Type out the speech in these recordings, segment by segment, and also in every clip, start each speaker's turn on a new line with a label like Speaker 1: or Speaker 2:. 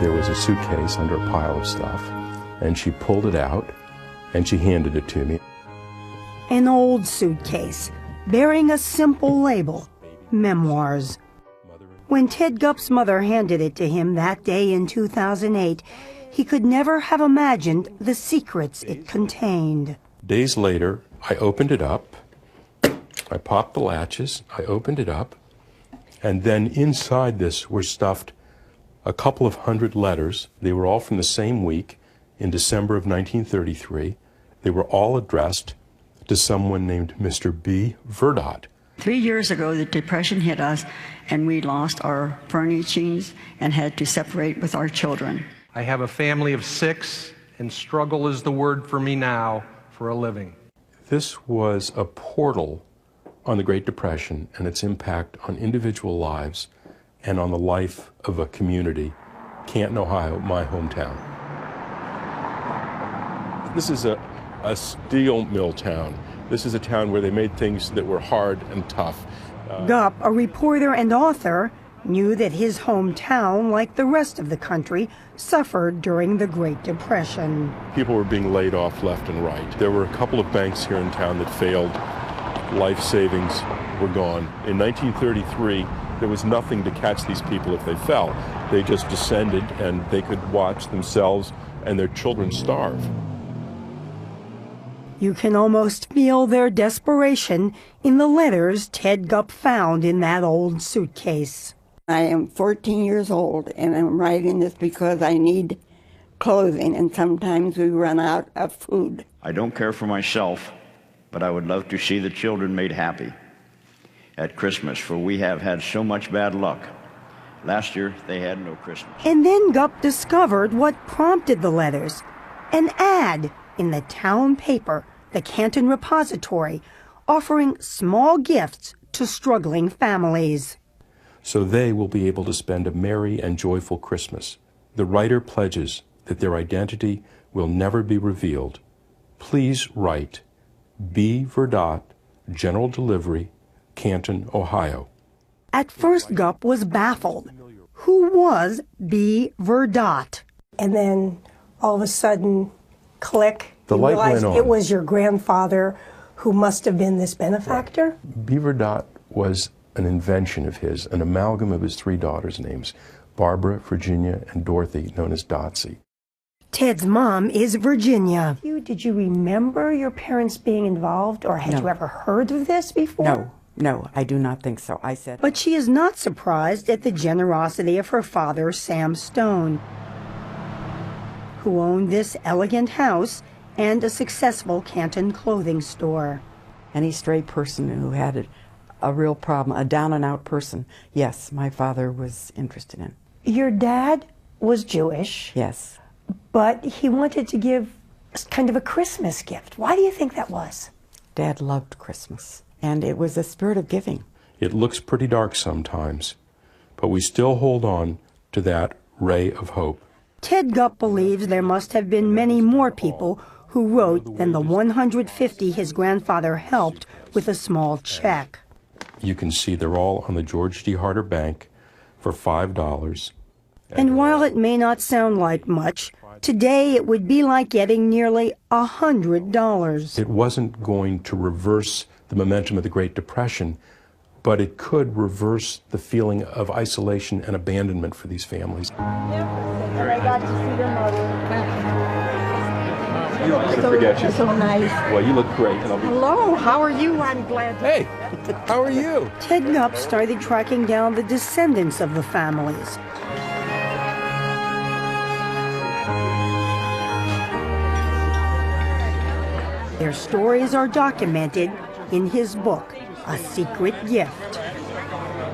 Speaker 1: there was a suitcase under a pile of stuff, and she pulled it out, and she handed it to me.
Speaker 2: An old suitcase bearing a simple label, Memoirs. When Ted Gupp's mother handed it to him that day in 2008, he could never have imagined the secrets it contained.
Speaker 1: Days later, I opened it up. I popped the latches, I opened it up, and then inside this were stuffed a couple of hundred letters. They were all from the same week in December of 1933. They were all addressed to someone named Mr. B. Verdot.
Speaker 3: 3 years ago, the Depression hit us, and we lost our furnishings and had to separate with our children.
Speaker 4: I have a family of 6, and struggle is the word for me now for a living.
Speaker 1: This was a portal on the Great Depression and its impact on individual lives and on the life of a community, Canton, Ohio, my hometown. This is a steel mill town. This is a town where they made things that were hard and tough.
Speaker 2: Gupp, a reporter and author, knew that his hometown, like the rest of the country, suffered during the Great Depression.
Speaker 1: People were being laid off left and right. There were a couple of banks here in town that failed. Life savings were gone. In 1933, there was nothing to catch these people if they fell. They just descended and they could watch themselves and their children starve.
Speaker 2: You can almost feel their desperation in the letters Ted Gupp found in that old suitcase.
Speaker 5: I am 14 years old, and I'm writing this because I need clothing, and sometimes we run out of food.
Speaker 6: I don't care for myself, but I would love to see the children made happy at Christmas, for we have had so much bad luck. Last year, they had no Christmas.
Speaker 2: And then Gupp discovered what prompted the letters. An ad in the town paper, the Canton Repository, offering small gifts to struggling families.
Speaker 1: So they will be able to spend a merry and joyful Christmas. The writer pledges that their identity will never be revealed. Please write B. Verdot, General Delivery, Canton, Ohio.
Speaker 2: At first, Gupp was baffled. Who was B. Verdot? And then, all of a sudden, click,
Speaker 1: The light went on.
Speaker 2: It was your grandfather who must have been this benefactor?
Speaker 1: Right. B. Verdot was an invention of his, an amalgam of his 3 daughters' names, Barbara, Virginia, and Dorothy, known as Dotsy.
Speaker 2: Ted's mom is Virginia. Did you remember your parents being involved, or had you ever heard of this before?
Speaker 7: No, I do not think so. I said.
Speaker 2: But she is not surprised at the generosity of her father, Sam Stone, who owned this elegant house and a successful Canton clothing store.
Speaker 7: Any stray person who had a real problem, a down-and-out person, yes, my father was interested in.
Speaker 2: Your dad was Jewish.
Speaker 7: Yes.
Speaker 2: But he wanted to give kind of a Christmas gift. Why do you think that was?
Speaker 7: Dad loved Christmas, and it was a spirit of giving.
Speaker 1: It looks pretty dark sometimes, but we still hold on to that ray of hope.
Speaker 2: Ted Gupp believes there must have been many more people who wrote than the 150 his grandfather helped with a small check.
Speaker 1: You can see they're all on the George D. Harder Bank for $5.
Speaker 2: And while it may not sound like much, today it would be like getting nearly $100.
Speaker 1: It wasn't going to reverse the momentum of the Great Depression, but it could reverse the feeling of isolation and abandonment for these families.
Speaker 5: I got to see your mother.
Speaker 1: I'm not going to forget you.
Speaker 5: So nice.
Speaker 1: Well, you look great. And I'll be...
Speaker 5: Hello, how are you? I'm glad.
Speaker 1: Hey, how are you?
Speaker 2: Ted Gupp started tracking down the descendants of the families. Their stories are documented in his book, A Secret Gift.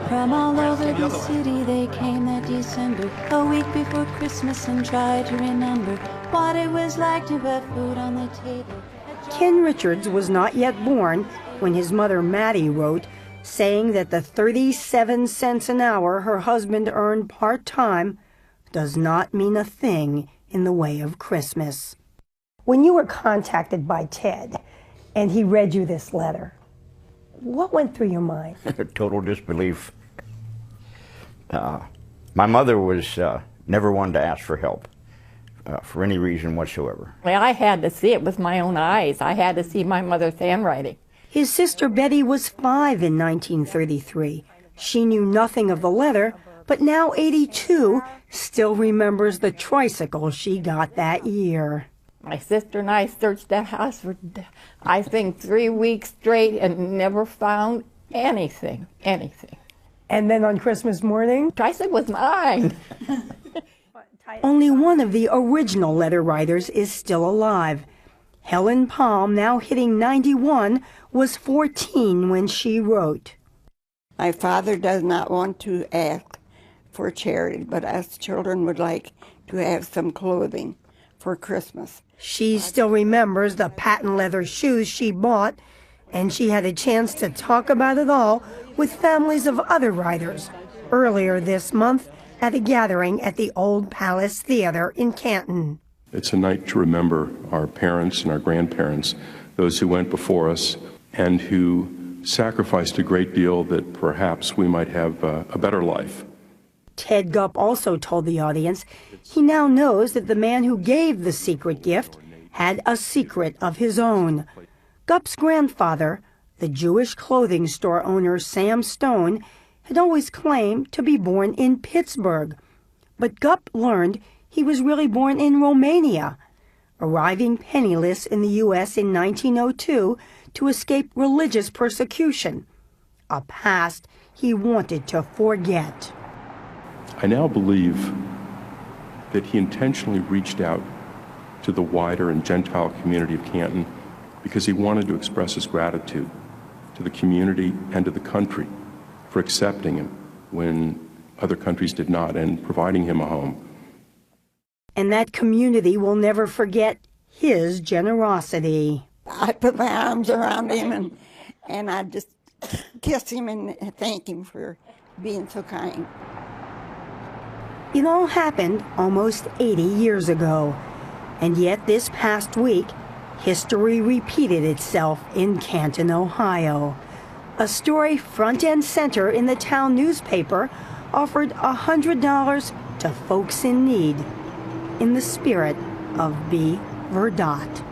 Speaker 8: From all over the city they came that December, a week before Christmas, and tried to remember what it was like to have food on the table.
Speaker 2: Ken Richards was not yet born when his mother Mattie wrote, saying that the 37 cents an hour her husband earned part-time does not mean a thing in the way of Christmas. When you were contacted by Ted and he read you this letter, what went through your mind?
Speaker 6: Total disbelief. My mother was Never wanted to ask for help for any reason whatsoever.
Speaker 9: Well, I had to see it with my own eyes. I had to see my mother's handwriting.
Speaker 2: His sister Betty was 5 in 1933. She knew nothing of the letter, but now 82, still remembers the tricycle she got that year.
Speaker 9: My sister and I searched that house for, I think, 3 weeks straight and never found anything.
Speaker 2: And then on Christmas morning,
Speaker 9: Tricycle was mine.
Speaker 2: only one of the original letter writers is still alive. Helen Palm, now hitting 91, was 14 when she wrote.
Speaker 5: My father does not want to ask for charity, but us children would like to have some clothing for Christmas.
Speaker 2: She still remembers the patent leather shoes she bought, and she had a chance to talk about it all with families of other writers earlier this month at a gathering at the Old Palace Theater in Canton.
Speaker 1: It's a night to remember our parents and our grandparents, those who went before us and who sacrificed a great deal that perhaps we might have a better life.
Speaker 2: Ted Gupp also told the audience he now knows that the man who gave the secret gift had a secret of his own. Gupp's grandfather, the Jewish clothing store owner Sam Stone, had always claimed to be born in Pittsburgh. But Gupp learned he was really born in Romania, arriving penniless in the U.S. in 1902 to escape religious persecution, a past he wanted to forget.
Speaker 1: I now believe that he intentionally reached out to the wider and Gentile community of Canton because he wanted to express his gratitude to the community and to the country for accepting him when other countries did not and providing him a home.
Speaker 2: And that community will never forget his generosity.
Speaker 5: I put my arms around him and I just kiss him and thank him for being so kind.
Speaker 2: It all happened almost 80 years ago, and yet this past week, history repeated itself in Canton, Ohio. A story front and center in the town newspaper offered $100 to folks in need, in the spirit of B. Verdot.